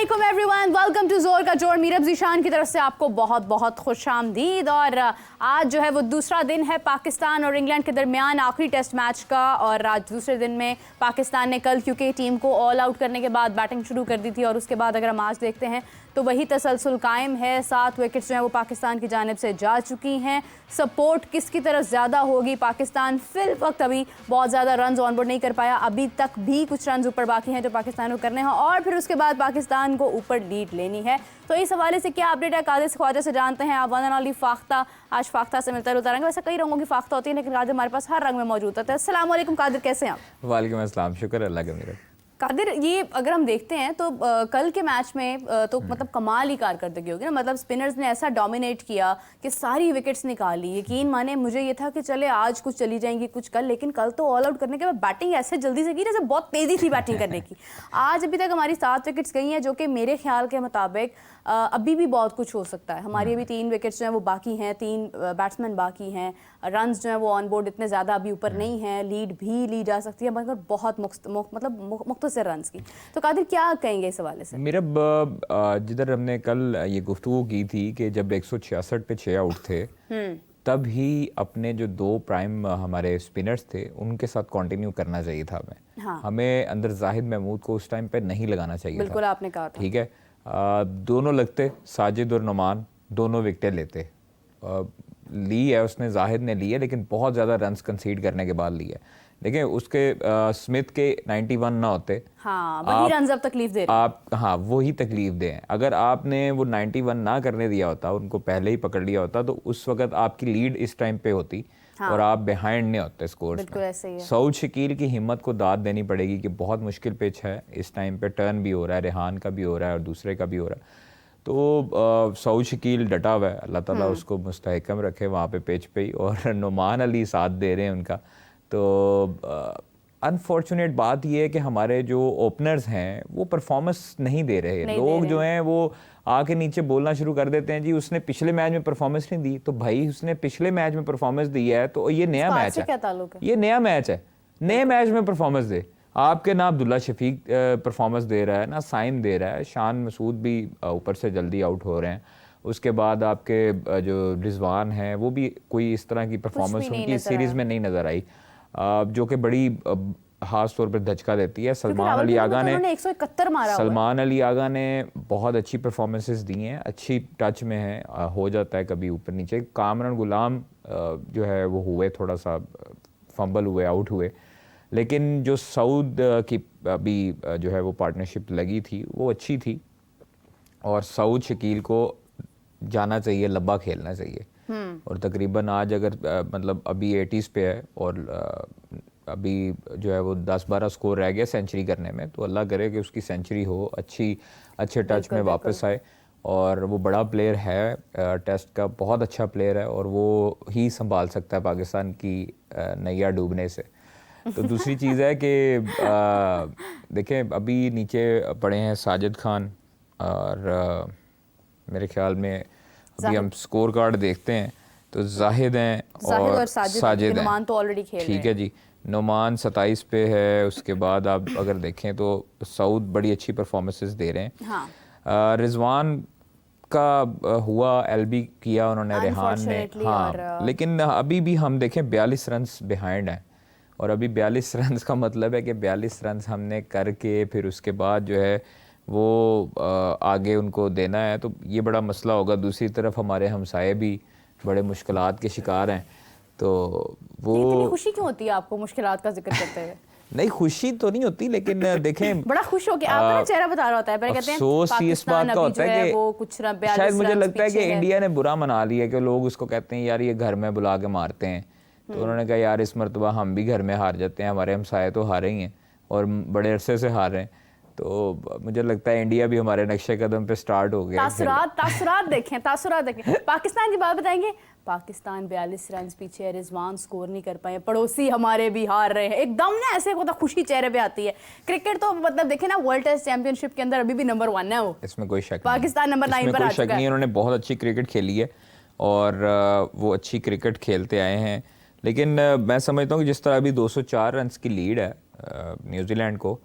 अस्सलामुअलैकुम everyone, welcome to जोर का जोर। मीरब ज़ीशान की तरफ से आपको बहुत बहुत खुशामदीद। और आज जो है वो दूसरा दिन है पाकिस्तान और इंग्लैंड के दरमियान आखिरी टेस्ट मैच का। और आज दूसरे दिन में पाकिस्तान ने कल क्योंकि टीम को ऑल आउट करने के बाद बैटिंग शुरू कर दी थी और उसके बाद अगर हम आज देखते हैं तो वही तसलसल कायम है। 7 विकेट्स जो है वो पाकिस्तान की जानिब से जा चुकी हैं। सपोर्ट किसकी तरफ ज़्यादा होगी? पाकिस्तान फिल वक्त अभी बहुत ज़्यादा रन ऑन बोर्ड नहीं कर पाया, अभी तक भी कुछ रन ऊपर बाकी हैं जो पाकिस्तान को करने हैं और फिर उसके बाद पाकिस्तान को ऊपर लीड लेनी है। तो इस हवाले से क्या अपडेट है कादिर से ख्वाजा से जानते हैं। आप वन एंड ओनली फाख्ता, आज फाख्ता से मिलता रहता रहेंगे। वैसे कई रंगों की फाख्ता होती है लेकिन कादिर हमारे पास हर रंग में मौजूद होता है। अस्सलाम वालेकुम कादिर, कैसे हैं आप? वालेकुम अस्सलाम, शुक्र अल्लाह का। मेरा कादिर, ये अगर हम देखते हैं तो कल के मैच में तो मतलब कमाल ही कारकर्दगी होगी ना। मतलब स्पिनर्स ने ऐसा डोमिनेट किया कि सारी विकेट्स निकाली। यकीन माने मुझे ये था कि चले आज कुछ चली जाएंगी कुछ कल, लेकिन कल तो ऑल आउट करने के बाद बैटिंग ऐसे जल्दी से की जैसे बहुत तेज़ी थी बैटिंग करने की। आज अभी तक हमारी 7 विकेट्स गई हैं जो कि मेरे ख्याल के मुताबिक अभी भी बहुत कुछ हो सकता है। हमारी अभी 3 विकेट्स जो हैं वो बाकी हैं, 3 बैट्समैन बाकी हैं। रन्स जो हैं वो ऑन बोर्ड इतने ज़्यादा अभी ऊपर नहीं हैं, लीड भी ली जा सकती है मगर बहुत मुख्तसर रन्स की। तो कादिर क्या कहेंगे इस हवाले से? मेरा जिधर हमने कल ये गुफ्तगू की थी कि जब 166 पे 6 आउट थे तब ही अपने जो 2 प्राइम हमारे स्पिनर्स थे उनके साथ कंटिन्यू करना चाहिए था हमें। हाँ। हमें अंदर जाहिद महमूद को उस टाइम पे नहीं लगाना चाहिए बिल्कुल था। आपने कहा था। ठीक है, दोनों लगते, साजिद और नुमान दोनों विकेटें लेते। ली है उसने, जाहिद ने ली है लेकिन बहुत ज़्यादा रन्स कंसीड करने के बाद ली है। देखिए उसके स्मिथ के 91 ना होते। हाँ, वही रन्स अब तकलीफ दे रहे हैं। आप हाँ वही तकलीफ दें। अगर आपने वो 91 ना करने दिया होता, उनको पहले ही पकड़ लिया होता तो उस वक्त आपकी लीड इस टाइम पे होती। हाँ। और आप बिहाइंड नहीं होते स्कोर। बिल्कुल ऐसे ही है। सऊद शकील की हिम्मत को दाद देनी पड़ेगी कि बहुत मुश्किल पिच है इस टाइम पे, टर्न भी हो रहा है, रेहान का भी हो रहा है और दूसरे का भी हो रहा है। तो सऊद शकील डटा हुआ है, अल्लाह ताला उसको मुस्तहकम रखे वहाँ पे पिच पे ही। और नुमान अली साथ दे रहे हैं उनका। तो अनफॉर्चुनेट बात यह है कि हमारे जो ओपनर्स हैं वो परफॉर्मेंस नहीं दे रहे। लोग जो हैं वो आके नीचे बोलना शुरू कर देते हैं जी उसने पिछले मैच में परफॉर्मेंस नहीं दी। तो भाई उसने पिछले मैच में परफॉर्मेंस दी है तो ये नया मैच है, ये नया मैच है, नए मैच में परफॉर्मेंस दे। आपके ना अब्दुल्ला शफीक परफॉर्मेंस दे रहा है ना साइम दे रहा है, शान मसूद भी ऊपर से जल्दी आउट हो रहे हैं। उसके बाद आपके जो रिजवान हैं वो भी कोई इस तरह की परफॉर्मेंस उनकी सीरीज़ में नहीं नज़र आई जो कि बड़ी खास तौर पर धचका देती है। सलमान अली आगा ने 171 मारा। सलमान अली आगा ने बहुत अच्छी परफॉर्मेंसेस दी हैं, अच्छी टच में है, हो जाता है कभी ऊपर नीचे। कामरान गुलाम जो है वो हुए थोड़ा सा फंबल हुए, आउट हुए। लेकिन जो सऊद की अभी जो है वो पार्टनरशिप लगी थी वो अच्छी थी और सऊद शकील को जाना चाहिए, लंबा खेलना चाहिए। और तकरीबन आज अगर मतलब अभी 80s पे है और अभी जो है वो 10-12 स्कोर रह गया सेंचुरी करने में, तो अल्लाह करे कि उसकी सेंचुरी हो, अच्छे टच में वापस आए। और वो बड़ा प्लेयर है, टेस्ट का बहुत अच्छा प्लेयर है और वो ही संभाल सकता है पाकिस्तान की नैया डूबने से। तो दूसरी चीज़ है कि देखें अभी नीचे पड़े हैं साजिद खान और मेरे ख्याल में अभी हम स्कोर कार्ड देखते हैं तो जाहिद हैं और साजिद हैं। नुमान तो ऑलरेडी खेल रहे हैं। ठीक है जी, नुमान 27 पे है। उसके बाद आप अगर देखें तो सऊद बड़ी अच्छी परफॉर्मेंसेस दे रहे हैं। हाँ। रिजवान का हुआ, एलबी किया उन्होंने, रेहान ने। हाँ, लेकिन अभी भी हम देखें 42 रन बिहाइंड हैं और अभी 42 रन का मतलब है कि 42 रन हमने करके फिर उसके बाद जो है वो आगे उनको देना है, तो ये बड़ा मसला होगा। दूसरी तरफ हमारे हमसाये भी बड़े मुश्किलात के शिकार हैं। तो वो इतनी खुशी क्यों होती है आपको मुश्किलात का जिक्र करते हुए? नहीं, खुशी तो नहीं होती लेकिन देखें बड़ा खुश हो के आपका चेहरा बता रहा होता है। कहते हैं अफसोस इस बात का होता है कि वो कुछ शायद मुझे लगता है कि इंडिया ने बुरा मना लिया कि लोग उसको कहते हैं यार ये घर में बुला के मारते हैं। तो उन्होंने कहा यार इस मरतबा हम भी घर में हार जाते हैं, हमारे हमसाये तो हारे ही हैं और बड़े अरसे से हार रहे हैं। तो मुझे लगता है इंडिया भी हमारे नक्शे कदम पे स्टार्ट हो गया। तासुरात देखें पाकिस्तान की बात बताएंगे। पाकिस्तान 42 रन पीछे है, रिजवान स्कोर नहीं कर पाए, पड़ोसी हमारे भी हार रहे हैं। एकदम ना ऐसे होता खुशी चेहरे पे आती है। क्रिकेट तो मतलब देखें ना, वर्ल्ड टेस्ट चैंपियनशिप के अंदर अभी भी नंबर 1 है वो, इसमें कोई शक पाकिस्तान नंबर 9 पर आ चुका है। उन्होंने बहुत अच्छी क्रिकेट खेली है और वो अच्छी क्रिकेट खेलते आए हैं। लेकिन मैं समझता हूँ कि जिस तरह अभी 204 रन की लीड है न्यूजीलैंड को,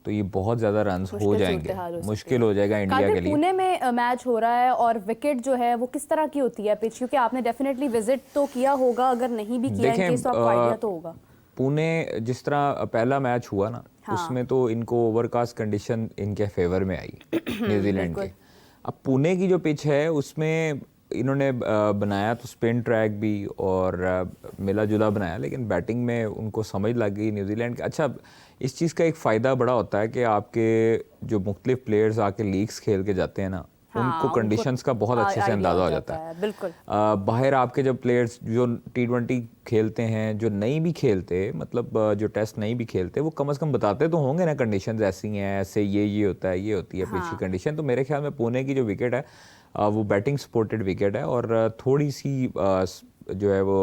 तो ये बहुत ज़्यादा रन्स हो जाएंगे, मुश्किल हो जाएगा इंडिया के लिए। पुणे में मैच हो रहा है और विकेट जो है वो किस तरह की होती है पिच, क्योंकि आपने डेफिनेटली विजिट तो किया होगा, अगर नहीं भी किया इनकेस तो आपको आइडिया तो होगा। पुणे जिस तरह पहला मैच हुआ ना, उसमें तो इनको ओवरकास्ट कंडीशन इनके फेवर में आई न्यूजीलैंड के। अब पुणे की जो पिच है उसमें इन्होंने बनाया तो स्पिन ट्रैक भी और मिला जुला बनाया, लेकिन बैटिंग में उनको समझ लग गई न्यूजीलैंड के। अच्छा, इस चीज़ का एक फ़ायदा बड़ा होता है कि आपके जो मुख्तलिफ प्लेयर्स आके लीग्स खेल के जाते हैं ना, उनको कंडीशंस का बहुत अच्छे से अंदाज़ा हो जाता है। बिल्कुल। बाहर आपके जब प्लेयर्स जो T20 खेलते हैं, जो नहीं भी खेलते, मतलब जो टेस्ट नहीं भी खेलते, वो कम से कम बताते तो होंगे ना कंडीशंस ऐसी हैं, ऐसे ये होता है, ये होती है पिच की कंडीशन। तो मेरे ख्याल में पुणे की जो विकेट है वो बैटिंग सपोर्टेड विकेट है और थोड़ी सी जो है वो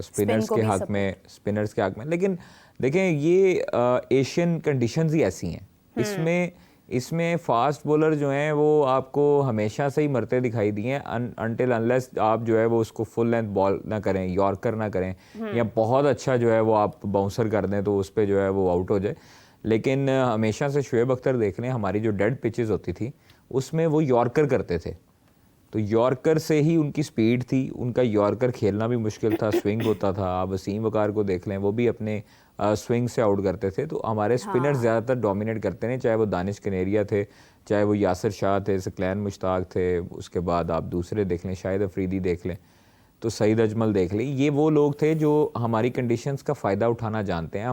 स्पिनर्स के हक में, लेकिन देखें ये एशियन कंडीशंस ही ऐसी हैं। इसमें फास्ट बॉलर जो हैं वो आपको हमेशा से ही मरते दिखाई दिए हैं, अनटिल अनलेस आप जो है वो उसको फुल लेंथ बॉल ना करें, यॉर्कर ना करें, या बहुत अच्छा जो है वो आप बाउंसर कर दें तो उस पर जो है वो आउट हो जाए। लेकिन हमेशा से शुएब अख्तर देख लें, हमारी जो डेड पिचेस होती थी उसमें वो यॉर्कर करते थे, तो यॉर्कर से ही उनकी स्पीड थी, उनका यॉर्कर खेलना भी मुश्किल था, स्विंग होता था। आप वसीम वकार को देख लें, वो भी अपने स्विंग से आउट करते थे। तो हमारे स्पिनर्स ज़्यादातर डोमिनेट करते हैं, चाहे वो दानिश कनेरिया थे, चाहे वो यासिर शाह थे, सकलैन मुश्ताक थे, उसके बाद आप दूसरे देख लें, शाहिद अफरीदी देख लें, तो सईद अजमल देख लें। ये वो लोग थे जो हमारी कंडीशंस का फ़ायदा उठाना जानते हैं।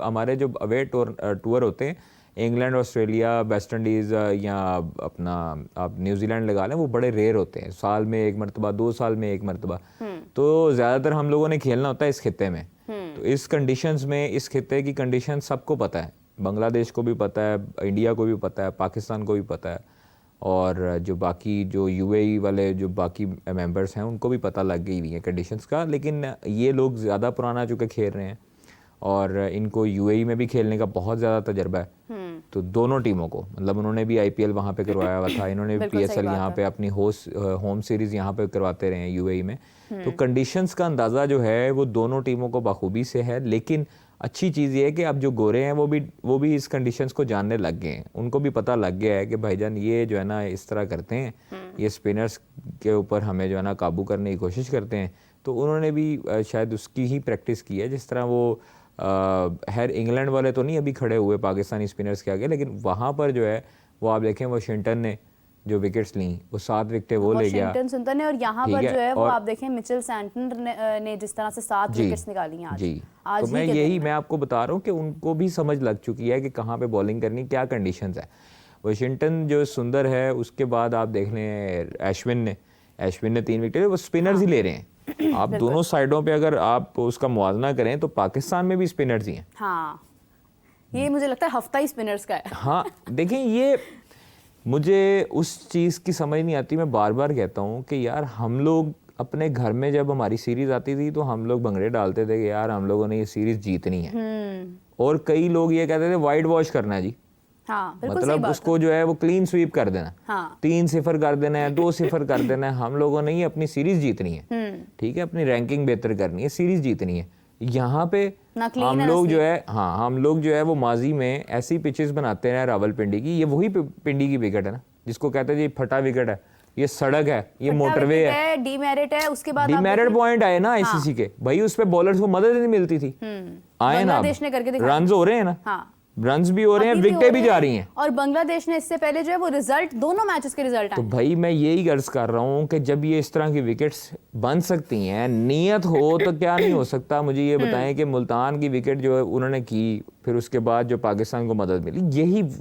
हमारे जो अवे टूर होते हैं, इंग्लैंड, ऑस्ट्रेलिया, वेस्ट इंडीज़ या अपना आप न्यूजीलैंड लगा लें, वो बड़े रेयर होते हैं, साल में एक मरतबा, 2 साल में एक मरतबा। तो ज़्यादातर हम लोगों ने खेलना होता है इस खित्ते में। तो इस कंडीशंस में, इस खित्ते की कंडीशन सबको पता है, बांग्लादेश को भी पता है, इंडिया को भी पता है, पाकिस्तान को भी पता है, और जो बाकी जो UAE वाले जो बाकी मेंबर्स हैं उनको भी पता लग गई हुई है कंडीशंस का। लेकिन ये लोग ज़्यादा पुराना चुके खेल रहे हैं और इनको UAE में भी खेलने का बहुत ज़्यादा तजर्बा है। तो दोनों टीमों को, मतलब उन्होंने भी IPL वहाँ पे करवाया हुआ था, इन्होंने भी PSL यहाँ पे अपनी होम सीरीज़ यहाँ पे करवाते रहे हैं UAE में। तो कंडीशंस का अंदाज़ा जो है वो दोनों टीमों को बखूबी से है। लेकिन अच्छी चीज़ ये है कि अब जो गोरे हैं वो भी इस कंडीशंस को जानने लग गए हैं, उनको भी पता लग गया है कि भाईजान ये जो है ना इस तरह करते हैं, ये स्पिनर्स के ऊपर हमें जो है ना काबू करने की कोशिश करते हैं। तो उन्होंने भी शायद उसकी ही प्रैक्टिस की है, जिस तरह वो खैर इंग्लैंड वाले तो नहीं अभी खड़े हुए पाकिस्तानी स्पिनर्स के आगे, लेकिन वहाँ पर जो है वो आप देखें वाशिंगटन ने जो विकेट्स ली, वो 7 विकेटें वो ले गया वाशिंगटन ने, और यहाँ पर जो है वो आप देखें मिचेल सैंटनर ने जिस तरह से 7 विकेट्स निकाली हैं आज तो मैं आपको बता रहा हूँ कि उनको भी समझ लग चुकी है कि कहाँ पे बॉलिंग करनी, क्या कंडीशंस है। वाशिंगटन जो सुंदर है, उसके बाद आप देख लें अश्विन ने 3 विकेट, वो स्पिनर्स ही ले रहे हैं। आप दोनों साइडों पे अगर आप उसका मुआवजा करें तो पाकिस्तान में भी स्पिनर्स ही हैं। हाँ, ये मुझे लगता है हफ्ता ही स्पिनर्स का है। हाँ देखें, ये मुझे उस चीज़ की समझ नहीं आती। मैं बार बार कहता हूँ कि यार हम लोग अपने घर में जब हमारी सीरीज आती थी तो हम लोग भंगड़े डालते थे कि यार हम लोगों ने ये सीरीज जीतनी है, और कई लोग ये कहते थे वाइट वॉश करना है जी। हाँ, मतलब उसको जो है वो क्लीन स्वीप कर देना, 3-0 कर देना है, 2-0 कर देना है। हम लोगों ने ही अपनी सीरीज जीतनी है, ठीक है, अपनी रैंकिंग बेहतर करनी है, सीरीज जीतनी है। यहाँ पे हम लोग जो है, हाँ हम लोग जो है वो माजी में ऐसी पिचेस बनाते हैं रावलपिंडी की, ये वही पिंडी की विकेट है ना जिसको कहते हैं जी फटा विकेट है, ये सड़क है, ये मोटरवे है, डीमेरिट है, उसके बाद डीमेरिट पॉइंट आए ना ICC के, भाई उस पे बॉलर्स को मदद नहीं मिलती थी, आए ना, रन हो रहे हैं ना, रन्स भी हो रहे हैं, विकेटें भी जा रही हैं। और बांग्लादेश ने इससे पहले जो है वो रिजल्ट, दोनों मैचेस के रिजल्ट आए। तो भाई मैं यही गर्ज कर रहा हूँ कि जब ये इस तरह की विकेट्स बन सकती हैं, नियत हो तो क्या नहीं हो सकता। मुझे ये बताएं कि मुल्तान की विकेट जो है उन्होंने की, फिर उसके बाद जो पाकिस्तान को मदद मिली,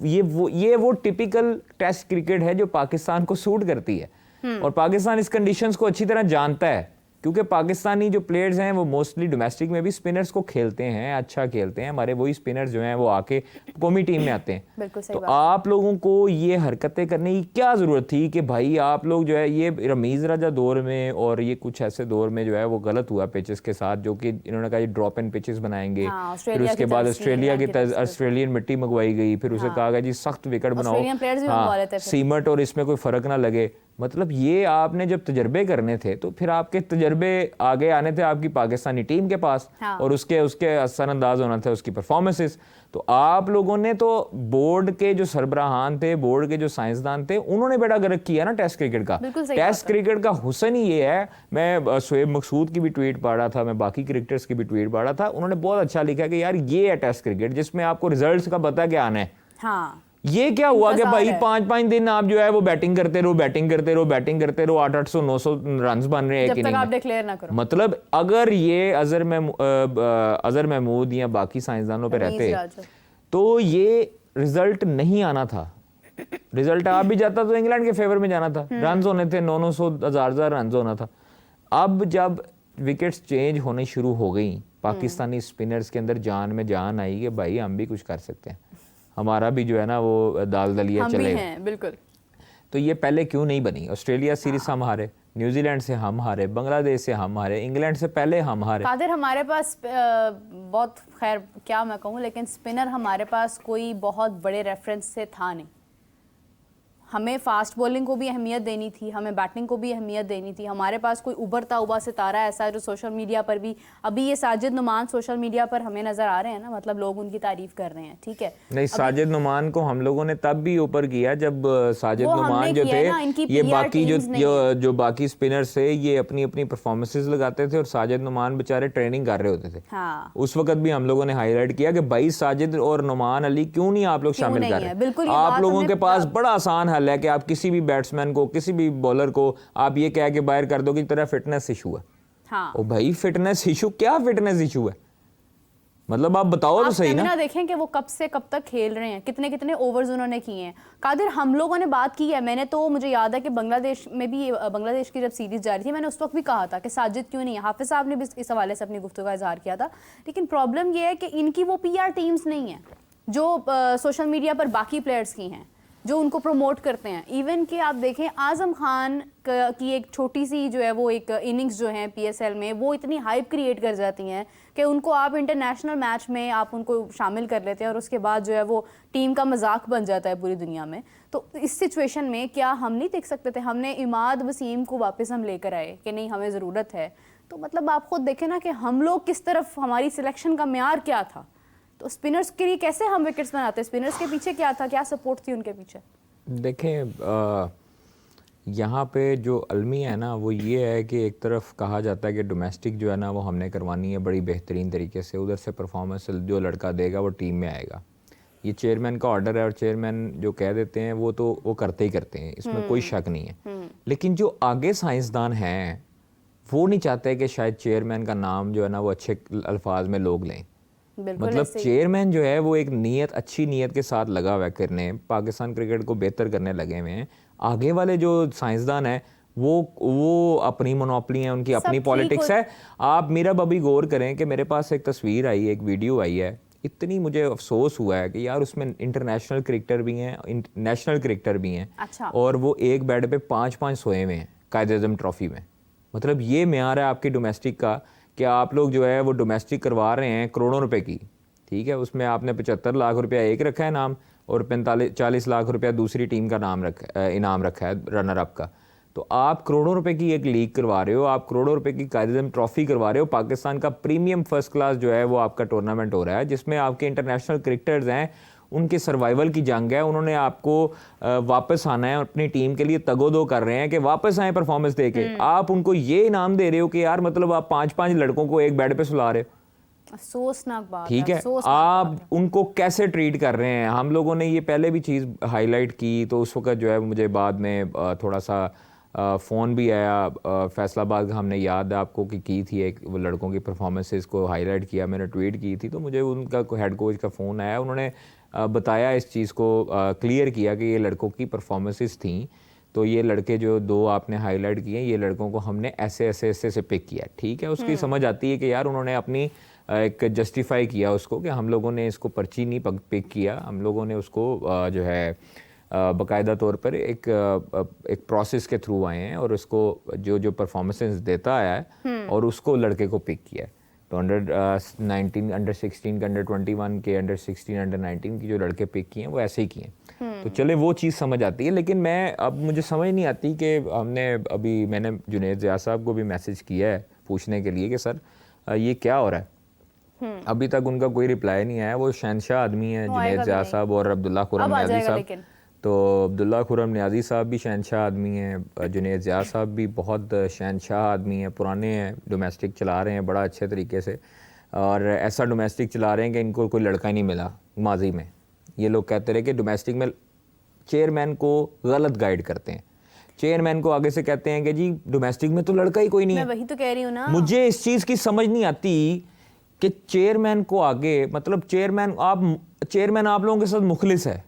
ये वो टिपिकल टेस्ट क्रिकेट है जो पाकिस्तान को सूट करती है, और पाकिस्तान इस कंडीशंस को अच्छी तरह जानता है, क्योंकि पाकिस्तानी जो प्लेयर्स हैं वो मोस्टली डोमेस्टिक में भी स्पिनर्स को खेलते हैं, अच्छा खेलते हैं। हमारे वही स्पिनर्स जो हैं वो आके कौमी टीम में आते हैं। तो आप लोगों को ये हरकतें करने की क्या ज़रूरत थी कि भाई आप लोग जो है ये रमीज़ राजा दौर में और ये कुछ ऐसे दौर में जो है वो गलत हुआ पिचेस के साथ, जो कि इन्होंने कहा ड्रॉप एंड पिचेस बनाएंगे, फिर उसके बाद ऑस्ट्रेलियन मिट्टी मंगवाई गई, फिर उसे कहा गया जी सख्त विकेट बनाओ, सीमट और इसमें कोई फ़र्क ना लगे। मतलब ये आपने जब तजर्बे करने थे तो फिर आपके तजर्बे आगे आने थे आपकी पाकिस्तानी टीम के पास। हाँ। और उसके असरअंदाज होना था उसकी परफॉर्मेंसेस। तो आप लोगों ने तो बोर्ड के जो सरबराहान थे, बोर्ड के जो साइंसदान थे, उन्होंने बेड़ा गर्क किया ना टेस्ट क्रिकेट का। टेस्ट क्रिकेट का हुसन ही ये है। मैं शोएब मकसूद की भी ट्वीट पढ़ रहा था, मैं बाकी क्रिकेटर्स की भी ट्वीट पढ़ रहा था, उन्होंने बहुत अच्छा लिखा कि यार ये है टेस्ट क्रिकेट जिसमें आपको रिजल्ट्स का पता क्या आना है। हाँ। ये क्या हुआ कि भाई 5-5 दिन आप जो है वो बैटिंग करते रहो, 800-900 रन बन रहे हैं जब तक आप डिक्लेयर ना करो। मतलब अगर ये अजहर महमूद या बाकी साइंसदानों पे रहते तो ये रिजल्ट नहीं आना था। रिजल्ट आ भी जाता तो इंग्लैंड के फेवर में जाना था, रन होने थे 900 1000 रन होना था। अब जब विकेट्स चेंज होने शुरू हो गई, पाकिस्तानी स्पिनर्स के अंदर जान में जान आई कि भाई हम भी कुछ कर सकते हैं, हमारा भी जो है ना वो दाल दलिया चलेगा। बिल्कुल। तो ये पहले क्यों नहीं बनी? ऑस्ट्रेलिया सीरीज हम हारे, न्यूजीलैंड से हम हारे, बांग्लादेश से हम हारे, इंग्लैंड से पहले हम हारे। कादिर हमारे पास बहुत, खैर क्या मैं कहूँ, लेकिन स्पिनर हमारे पास कोई बहुत बड़े रेफरेंस से था नहीं। हमें फास्ट बॉलिंग को भी अहमियत देनी थी, हमें बैटिंग को भी अहमियत देनी थी। हमारे पास कोई उभरता हुआ सितारा ऐसा है जो सोशल मीडिया पर भी, अभी ये साजिद नुमान सोशल मीडिया पर हमें नजर आ रहे हैं ना, मतलब लोग उनकी तारीफ कर रहे हैं, ठीक है। नहीं, साजिद नुमान को हम लोगों ने तब भी ऊपर किया जब साजिद नुमान जो थे, ये बाकी जो बाकी स्पिनर्स थे, ये अपनी अपनी परफॉर्मेंसेस लगाते थे और साजिद नुमान बेचारे ट्रेनिंग कर रहे होते थे। हाँ। उस वक्त भी हम लोगों ने हाईलाइट किया कि भाई साजिद और नुमान अली क्यों नहीं आप लोग शामिल कर रहे? आप लोगों के पास बड़ा आसान हल है कि आप किसी भी बैट्समैन को, किसी भी बॉलर को आप ये कह के बाहर कर दो कि तेरा फिटनेस इशू है। हाँ। ओ भाई फिटनेस इशू, क्या फिटनेस इशू है? मतलब आप बताओ तो सही ना। देखें कि वो कब से कब तक खेल रहे हैं, कितने कितने ओवर्स उन्होंने किए हैं। कादिर, हम लोगों ने बात की है, मैंने तो, मुझे याद है कि बांग्लादेश में भी, बांग्लादेश की जब सीरीज जारी थी, मैंने उस वक्त भी कहा था कि साजिद क्यों नहीं है। हाफिज साहब ने भी इस हवाले से अपनी गुफ्तगू का इजहार किया था। लेकिन प्रॉब्लम ये है कि इनकी वो PR टीम्स नहीं है जो सोशल मीडिया पर बाकी प्लेयर्स की हैं, जो उनको प्रमोट करते हैं। इवन कि आप देखें आजम खान की एक छोटी सी जो है वो एक इनिंग्स जो है PSL में, वो इतनी हाइप क्रिएट कर जाती हैं कि उनको आप इंटरनेशनल मैच में आप उनको शामिल कर लेते हैं और उसके बाद जो है वो टीम का मजाक बन जाता है पूरी दुनिया में। तो इस सिचुएशन में क्या हम नहीं देख सकते थे? हमने इमाद वसीम को वापस हम लेकर आए कि नहीं हमें ज़रूरत है। तो मतलब आप खुद देखें ना कि हम लोग किस तरफ, हमारी सिलेक्शन का म्यार क्या था। तो स्पिनर्स के लिए कैसे हम विकेट्स बनाते? स्पिनर्स के पीछे क्या था, क्या सपोर्ट थी उनके पीछे? देखें, यहाँ पे जो अलमी है ना वो ये है कि एक तरफ कहा जाता है कि डोमेस्टिक जो है ना वो हमने करवानी है बड़ी बेहतरीन तरीके से, उधर से परफॉर्मेंस जो लड़का देगा वो टीम में आएगा। ये चेयरमैन का ऑर्डर है और चेयरमैन जो कह देते हैं वो तो वो करते ही करते हैं, इसमें कोई शक नहीं है। लेकिन जो आगे साइंसदान हैं वो नहीं चाहते कि शायद चेयरमैन का नाम जो है ना वो अच्छे अल्फाज में लोग लें। मतलब चेयरमैन जो है वो एक नीयत, अच्छी नीयत के साथ लगा हुआ है करने, पाकिस्तान क्रिकेट को बेहतर करने लगे हुए हैं। आगे वाले जो साइंसदान हैं वो अपनी मोनोपली है, उनकी अपनी पॉलिटिक्स है। आप मेरा अभी गौर करें कि मेरे पास एक तस्वीर आई, एक वीडियो आई है, इतनी मुझे अफसोस हुआ है कि यार उसमें इंटरनेशनल क्रिकेटर भी हैं, नेशनल क्रिकेटर भी हैं। अच्छा। और वो एक बेड पे 5-5 सोए हुए हैं कायद-ए-आज़म ट्रॉफी में। मतलब ये म्यार है आपकी डोमेस्टिक का कि आप लोग जो है वो डोमेस्टिक करवा रहे हैं करोड़ों रुपए की, ठीक है, उसमें आपने 75 लाख रुपया एक रखा है नाम और 40 लाख रुपया दूसरी टीम का नाम इनाम रखा है रनर अप का। तो आप करोड़ों रुपए की एक लीग करवा रहे हो, आप करोड़ों रुपए की कायद-ए-आज़म ट्रॉफी करवा रहे हो। पाकिस्तान का प्रीमियम फर्स्ट क्लास जो है वो आपका टूर्नामेंट हो रहा है जिसमें आपके इंटरनेशनल क्रिकेटर्स हैं, उनके सर्वाइवल की जंग है, उन्होंने आपको वापस आना है, अपनी टीम के लिए तगोदो कर रहे हैं कि वापस आए परफॉर्मेंस देके। आप उनको ये इनाम दे रहे हो कि यार मतलब आप 5-5 लड़कों को एक बेड पे सुला रहे हो। अफसोसनाक बात, ठीक है, आप उनको कैसे ट्रीट कर रहे हैं? हम लोगों ने ये पहले भी चीज़ हाईलाइट की, तो उस वक्त जो है मुझे बाद में थोड़ा सा फ़ोन भी आया फैसलाबाद, हमने याद है आपको कि की थी एक, वो लड़कों की परफॉर्मेंसेस को हाईलाइट किया, मैंने ट्वीट की थी, तो मुझे उनका हेड कोच का फ़ोन आया, उन्होंने बताया, इस चीज़ को क्लियर किया कि ये लड़कों की परफॉर्मेंसेस थी। तो ये लड़के जो 2 आपने हाईलाइट किए, ये लड़कों को हमने ऐसे से पिक किया, ठीक है। उसकी समझ आती है कि यार उन्होंने अपनी एक जस्टिफाई किया उसको कि हम लोगों ने इसको पर्ची नहीं पिक किया, हम लोगों ने उसको जो है बाकायदा तौर पर एक प्रोसेस के थ्रू आए हैं और उसको जो परफॉर्मेंसेस देता आया है और उसको लड़के को पिक किया है। तो अंडर 16 के, अंडर 21 के, अंडर 16, अंडर 19 की जो लड़के पिक किए हैं वो ऐसे ही किए हैं। तो चले वो चीज़ समझ आती है। लेकिन मैं अब मुझे समझ नहीं आती कि मैंने जुनैद ज़िया साहब को भी मैसेज किया है पूछने के लिए कि सर ये क्या हो रहा है। अभी तक उनका कोई रिप्लाई नहीं आया। वो शहनशाह आदमी है जुनैद ज़िया साहब और अब्दुल्ला खुर्रम न्याज़ी साहब। तो अब्दुल्ला खुर्रम न्याज़ी साहब भी शहनशाह आदमी हैं, जुनैद ज़िया साहब भी बहुत शहनशाह आदमी हैं, पुराने हैं, डोमेस्टिक चला रहे हैं बड़ा अच्छे तरीके से, और ऐसा डोमेस्टिक चला रहे हैं कि इनको कोई लड़का ही नहीं मिला माजी में। ये लोग कहते रहे कि डोमेस्टिक में चेयरमैन को गलत गाइड करते हैं, चेयरमैन को आगे से कहते हैं कि जी डोमेस्टिक में तो लड़का ही कोई नहीं है। मैं वही तो कह रही हूँ ना, मुझे इस चीज़ की समझ नहीं आती कि चेयरमैन को आगे, मतलब चेयरमैन आप लोगों के साथ मुखलिस है,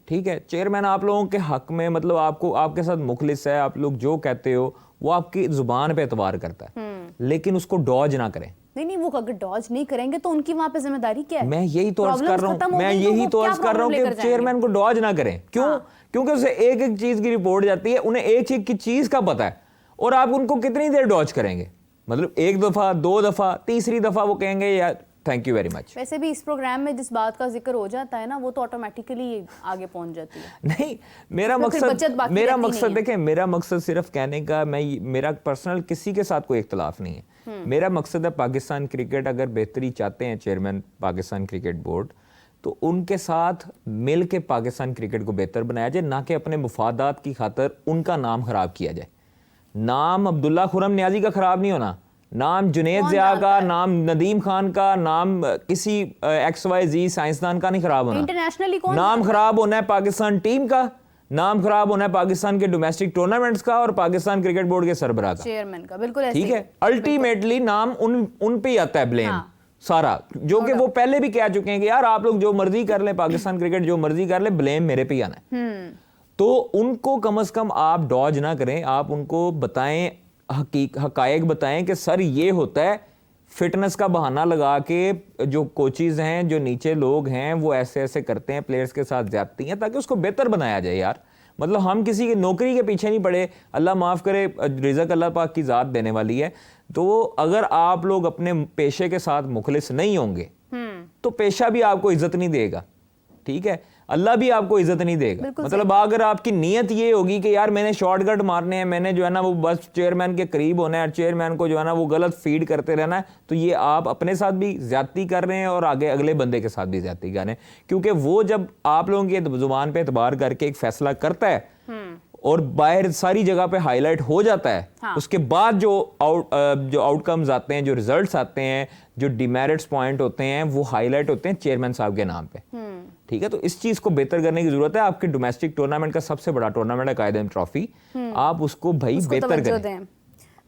ठीक है, चेयरमैन आप लोगों के हक में, मतलब आपको आपके साथ मुखलिस है, आप लोग जो कहते हो वो आपकी जुबान पे एतबार करता है, लेकिन उसको डॉज ना करें। नहीं, वो अगर डॉज नहीं करेंगे तो उनकी वहां पे जिम्मेदारी क्या है? मैं यही तो अर्ज कर रहा हूँ कि चेयरमैन को डॉज ना करें। क्यों? क्योंकि उसे एक एक चीज की रिपोर्ट जाती है, उन्हें एक एक की चीज का पता है, और आप उनको कितनी देर डॉज करेंगे? मतलब एक दफा, दो दफा, तीसरी दफा वो कहेंगे यार थैंक यू वेरी मच। वैसे भी इस प्रोग्राम में जिस बात का जिक्र हो जाता है ना, वो तो ऑटोमेटिकली आगे पहुंच जाती है। नहीं, मेरा मकसद देखें, मेरा मकसद सिर्फ कहने का, मेरा पर्सनल किसी के साथ कोई इख्तलाफ नहीं है। मेरा मकसद है पाकिस्तान क्रिकेट अगर बेहतरी चाहते हैं चेयरमैन पाकिस्तान क्रिकेट बोर्ड, तो उनके साथ मिल के पाकिस्तान क्रिकेट को बेहतर बनाया जाए, ना कि अपने मुफादात की खातर उनका नाम खराब किया जाए। नाम अब्दुल्ला खुर्रम न्याज़ी का खराब नहीं होना, नाम जुनैद ज़िया का, नाम नदीम खान का, नाम किसी XYZ साइंसदान का नहीं खराब होना। इंटरनेशनली कौन नाम खराब होना है पाकिस्तान टीम का, नाम खराब होना है पाकिस्तान के डोमेस्टिक टूर्नामेंट्स का और पाकिस्तान क्रिकेट बोर्ड के सरबराह का, चेयरमैन का। बिल्कुल ठीक है। अल्टीमेटली नाम उन पे ही आता है ब्लेम सारा, जो कि वो पहले भी कह चुके हैं कि यार आप लोग जो मर्जी कर ले, पाकिस्तान क्रिकेट जो मर्जी कर ले, ब्लेम मेरे पे ही आना है। तो उनको कम से कम आप डॉज ना करें, आप उनको बताएं, हकायक बताएं कि सर ये होता है। फिटनेस का बहाना लगा के जो कोचेज हैं, जो नीचे लोग हैं, वो ऐसे ऐसे करते हैं, प्लेयर्स के साथ ज्यादती हैं, ताकि उसको बेहतर बनाया जाए यार। मतलब हम किसी की नौकरी के पीछे नहीं पड़े, अल्लाह माफ़ करे, रिज़्क अल्लाह पाक की ज़ात देने वाली है। तो अगर आप लोग अपने पेशे के साथ मुखलिस नहीं होंगे तो पेशा भी आपको इज्जत नहीं देगा, ठीक है, अल्लाह भी आपको इज्जत नहीं देगा। मतलब अगर आपकी नीयत ये होगी कि यार मैंने शॉर्टकट मारने हैं, मैंने जो है ना वो बस चेयरमैन के करीब होना है, चेयरमैन को जो है ना वो गलत फीड करते रहना है, तो ये आप अपने साथ भी ज्यादती कर रहे हैं और आगे अगले बंदे के साथ भी ज्यादती कर रहे हैं। क्योंकि वो जब आप लोगों की जुबान पे एतबार करके एक फैसला करता है और बाहर सारी जगह पे हाईलाइट हो जाता है, उसके बाद जो आउटकम्स आते हैं, जो रिजल्ट्स आते हैं, जो डिमेरिट्स पॉइंट होते हैं, वो हाईलाइट होते हैं चेयरमैन साहब के नाम पे, ठीक है। तो इस चीज को बेहतर करने की जरूरत है। आपके डोमेस्टिक टूर्नामेंट का सबसे बड़ा टूर्नामेंट है कायदे ट्रॉफी, आप उसको भाई बेहतर करें,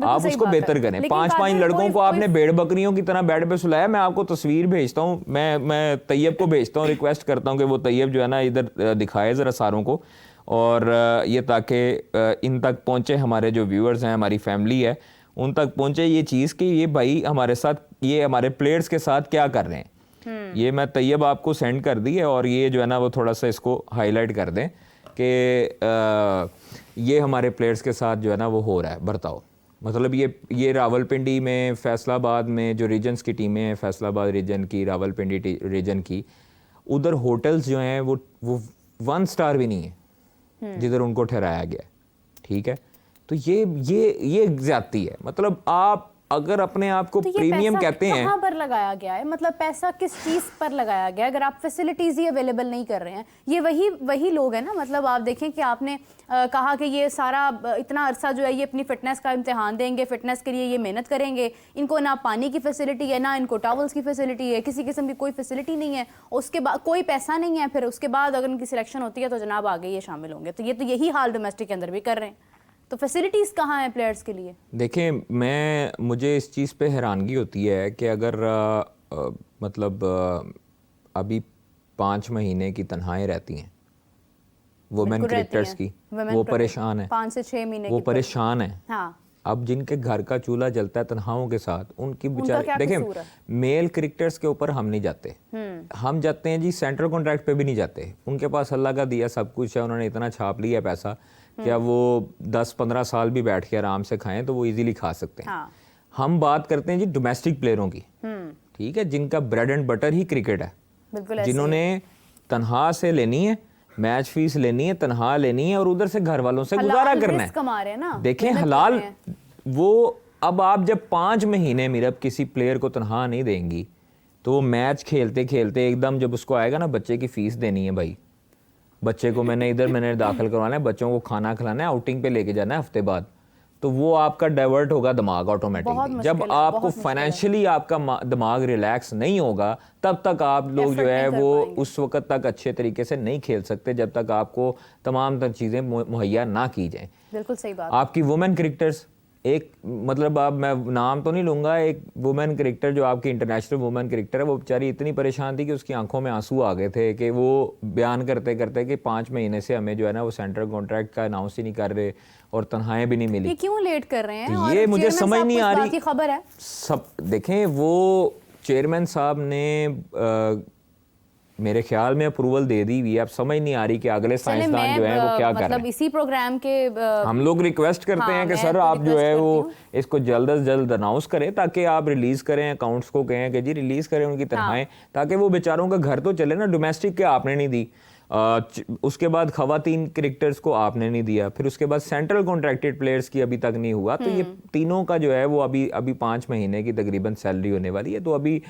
आप उसको बेहतर करें। 5-5 लड़कों को आपने भेड़ बकरियों की तरह बेड पे सुलाया। मैं आपको तस्वीर भेजता हूँ, मैं तैयब को भेजता हूँ, रिक्वेस्ट करता हूँ कि वो तैयब जो है ना इधर दिखाए जरा सारों को, और ये ताकि इन तक पहुंचे, हमारे जो व्यूअर्स हैं, हमारी फैमिली है, उन तक पहुंचे ये चीज़ कि ये भाई हमारे साथ, ये हमारे प्लेयर्स के साथ क्या कर रहे हैं। ये मैं तैयब आपको सेंड कर दी है, और ये जो है ना वो थोड़ा सा इसको हाईलाइट कर दें कि ये हमारे प्लेयर्स के साथ जो है ना वो हो रहा है बर्ताव। मतलब ये रावलपिंडी में, फैसलाबाद में जो रीजन्स की टीमें हैं, फैसलाबाद रीजन की, रावलपिंडी रीजन की, उधर होटल्स जो हैं वो 1 स्टार भी नहीं है जिधर उनको ठहराया गया, ठीक है। तो ये ज्यादती है। मतलब आप अगर अपने आप को प्रीमियम कहते हैं, कहाँ पर लगाया गया है, मतलब पैसा किस चीज पर लगाया गया है? अगर आप फैसिलिटीज ही अवेलेबल नहीं कर रहे हैं, ये वही लोग हैं ना। मतलब आप देखें कि आपने कहा कि ये सारा इतना अरसा जो है ये अपनी फिटनेस का इम्तिहान देंगे, फिटनेस के लिए ये मेहनत करेंगे, इनको ना पानी की फैसिलिटी है, ना इनको टॉवल्स की फैसिलिटी है, किसी किस्म की कोई फैसिलिटी नहीं है, उसके बाद कोई पैसा नहीं है, फिर उसके बाद अगर उनकी सिलेक्शन होती है तो जनाब आगे ये शामिल होंगे। तो यही हाल डोमेस्टिक के अंदर भी कर रहे हैं। तो फैसिलिटीज़ कहाँ हैं प्लेयर्स के लिए? देखें, मुझे इस चीज़ पे हैरानगी होती है कि अगर मतलब अभी 5 महीने की तनहाएं रहती हैं वुमेन क्रिकेटर्स की, वो परेशान है, 5 से 6 महीने वो परेशान है। हाँ। अब जिनके घर का चूल्हा जलता है तनहाओं के साथ, उनकी बेचारे, देखें मेल क्रिकेटर्स के ऊपर हम नहीं जाते, हम जाते हैं जी सेंट्रल कॉन्ट्रैक्ट पे भी नहीं जाते। उनके पास अल्लाह का दिया सब कुछ है, उन्होंने इतना छाप लिया पैसा, क्या वो 10-15 साल भी बैठ के आराम से खाएं तो वो इजीली खा सकते हैं। हाँ। हम बात करते हैं जी डोमेस्टिक प्लेयरों की, ठीक है, जिनका bread and butter he cricket है, जिन्होंने तनख्वाह से लेनी है, मैच फीस लेनी है, तनख्वाह लेनी है और उधर से घर वालों से गुजारा करना है। कमा रहे हैं ना, देखें हलाल वो। अब आप जब 5 महीने मीरब किसी प्लेयर को तनख्वाह नहीं देंगी तो वो मैच खेलते खेलते एकदम जब उसको आएगा ना बच्चे की फीस देनी है, भाई बच्चे को मैंने दाखिल करवाना है, बच्चों को खाना खिलाना है, आउटिंग पे लेके जाना है हफ्ते बाद, तो वो आपका डाइवर्ट होगा दिमाग ऑटोमेटिकली। जब आपको फाइनेंशियली आपका दिमाग रिलैक्स नहीं होगा तब तक आप लोग जो है वो उस वक्त तक अच्छे तरीके से नहीं खेल सकते जब तक आपको तमाम तर चीज़ें मुहैया ना की जाएं। बिल्कुल सही बात। आपकी वुमेन क्रिकेटर्स, एक मतलब अब मैं नाम तो नहीं लूँगा, एक वुमेन क्रिकेटर जो आपकी इंटरनेशनल वुमेन क्रिकेटर है, वो बेचारी इतनी परेशान थी कि उसकी आंखों में आंसू आ गए थे कि वो बयान करते करते कि 5 महीने से हमें जो है ना वो सेंट्रल कॉन्ट्रैक्ट का अनाउंस ही नहीं कर रहे और तनख्वाहें भी नहीं मिली। ये क्यों लेट कर रहे हैं? तो ये मुझे समझ नहीं आ रही। खबर है सब देखें, वो चेयरमैन साहब ने मेरे ख्याल में अप्रूवल दे दी हुई है, अब समझ नहीं आ रही कि अगले साइंसदान जो है वो क्या कर रहे हैं। इसी प्रोग्राम के हम लोग रिक्वेस्ट करते हैं कि सर आप जो है वो इसको जल्द से जल्द अनाउंस करें ताकि आप रिलीज करें, अकाउंट्स को कहें कि जी रिलीज करें उनकी तनख्वाहें, ताकि वो बेचारों का घर तो चले ना। डोमेस्टिक के आपने नहीं दी, उसके बाद खवातीन क्रिकेटर्स को आपने नहीं दिया, फिर उसके बाद सेंट्रल कॉन्ट्रैक्टेड प्लेयर्स की अभी तक नहीं हुआ, तो ये तीनों का जो है वो अभी 5 महीने की तकरीबन सैलरी होने वाली है। तो अभी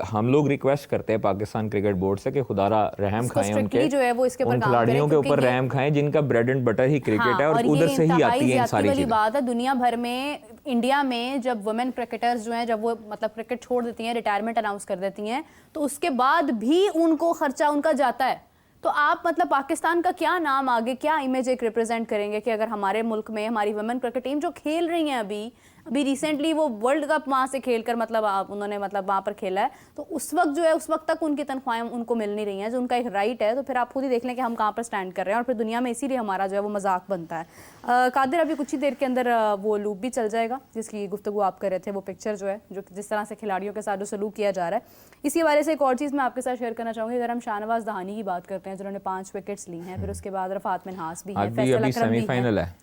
हम लोग रिक्वेस्ट करते हैं पाकिस्तान क्रिकेट बोर्ड से कि खुदारा रहम खाएं उनके जो है वो इसके उन खिलाड़ियों के ऊपर रहम खाएं जिनका bread and butter he cricket है और उधर से ही आती है सारी चीजें। बात है दुनिया भर में, इंडिया में जब वुमेन क्रिकेटर्स जो हैं जब वो मतलब क्रिकेट छोड़ देती हैं, रिटायरमेंट अनाउंस कर देती हैं, तो उसके बाद भी उनको खर्चा उनका जाता है। तो आप मतलब पाकिस्तान का क्या नाम आगे, क्या इमेज एक रिप्रेजेंट करेंगे कि अगर हमारे मुल्क में हमारी वुमेन क्रिकेट टीम जो खेल रही हैं अभी रिसेंटली वो वर्ल्ड कप वहाँ से खेलकर मतलब उन्होंने मतलब वहाँ पर खेला है, तो उस वक्त जो है उस वक्त तक उनकी तनख्वाहें उनको मिल नहीं रही हैं जो उनका एक राइट है। तो फिर आप खुद ही देख लें कि हम कहाँ पर स्टैंड कर रहे हैं और फिर दुनिया में इसीलिए हमारा जो है वो मजाक बनता है। कादिर, अभी कुछ ही देर के अंदर वो लूप भी चल जाएगा जिसकी गुफ्तगू आप कर रहे थे, वो पिक्चर जो है जो जिस तरह से खिलाड़ियों के साथ जो सलूक किया जा रहा है। इसी हवाले से एक और चीज़ मैं आपके साथ शेयर करना चाहूँगी। अगर हम शाहनवाज दहानी की बात करते हैं जिन्होंने 5 विकेट्स ली हैं, फिर उसके बाद रफात मिन्हास भी है, फैसल अकरम भी है,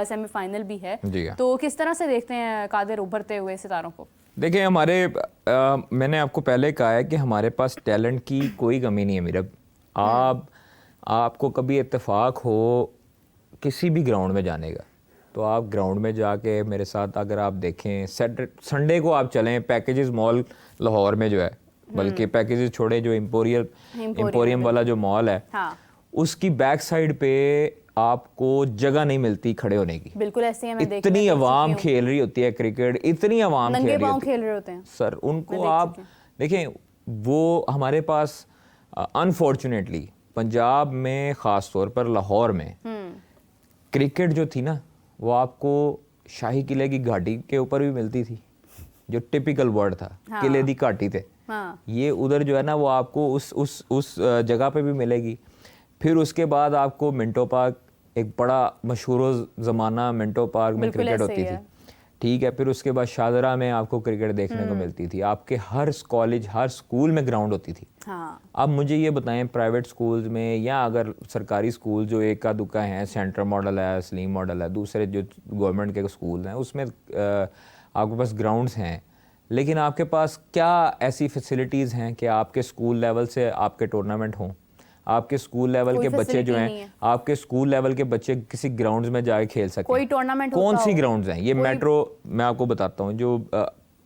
सेमीफाइनल भी है, तो किस तरह से देखते हैं कादिर उभरते हुए सितारों को? देखिए हमारे मैंने आपको पहले कहा है कि हमारे पास टैलेंट की कोई कमी नहीं है मीरब। आपको कभी इत्तेफाक हो किसी भी ग्राउंड में जाने का तो आप ग्राउंड में जाके मेरे साथ अगर आप देखें, संडे को आप चलें पैकेजेस मॉल लाहौर में जो है, बल्कि पैकेजेस छोड़े जो एम्पोरियम वाला जो मॉल है, उसकी बैक साइड पे आपको जगह नहीं मिलती खड़े होने की। बिल्कुल ऐसे ही मैं इतनी आवाम खेल रही होती है क्रिकेट, इतनी आवाम खेल रहे होते हैं सर, उनको आप देखें। वो हमारे पास अनफॉर्चुनेटली पंजाब में ख़ास तौर पर लाहौर में क्रिकेट जो थी ना वो आपको शाही किले की घाटी के ऊपर भी मिलती थी, जो टिपिकल वर्ड था, किले दी घाटी थे। ये उधर जो है ना वो आपको उस जगह पे भी मिलेगी। फिर उसके बाद आपको मिंटो पार्क, एक बड़ा मशहूर ज़माना मिंटो पार्क में क्रिकेट होती थी, ठीक है। फिर उसके बाद शाहदरा में आपको क्रिकेट देखने को मिलती थी, आपके हर कॉलेज हर स्कूल में ग्राउंड होती थी। अब मुझे ये बताएं प्राइवेट स्कूल्स में या अगर सरकारी स्कूल जो एक का दुका हैं, सेंटर मॉडल है, सलीम मॉडल है, दूसरे जो गवर्नमेंट के स्कूल हैं उसमें आपके पास ग्राउंड्स हैं, लेकिन आपके पास क्या ऐसी फैसिलिटीज़ हैं कि आपके स्कूल लेवल से आपके टूर्नामेंट हों? आपके स्कूल लेवल के बच्चे जो हैं, आपके स्कूल लेवल के बच्चे किसी ग्राउंड्स में जाके खेल सकते कोई टूर्नामेंट कौन सी ग्राउंड्स हैं? ये मेट्रो, मैं आपको बताता हूँ, जो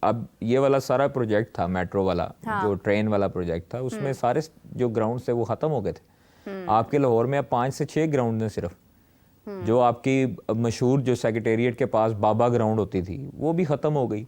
अब ये वाला सारा प्रोजेक्ट था मेट्रो वाला, जो ट्रेन वाला प्रोजेक्ट था, उसमें सारे जो ग्राउंड थे वो खत्म हो गए थे। आपके लाहौर में अब 5 से 6 ग्राउंड हैं सिर्फ। जो आपकी मशहूर जो सेक्रेटेरिएट के पास बाबा ग्राउंड होती थी वो भी खत्म हो गई।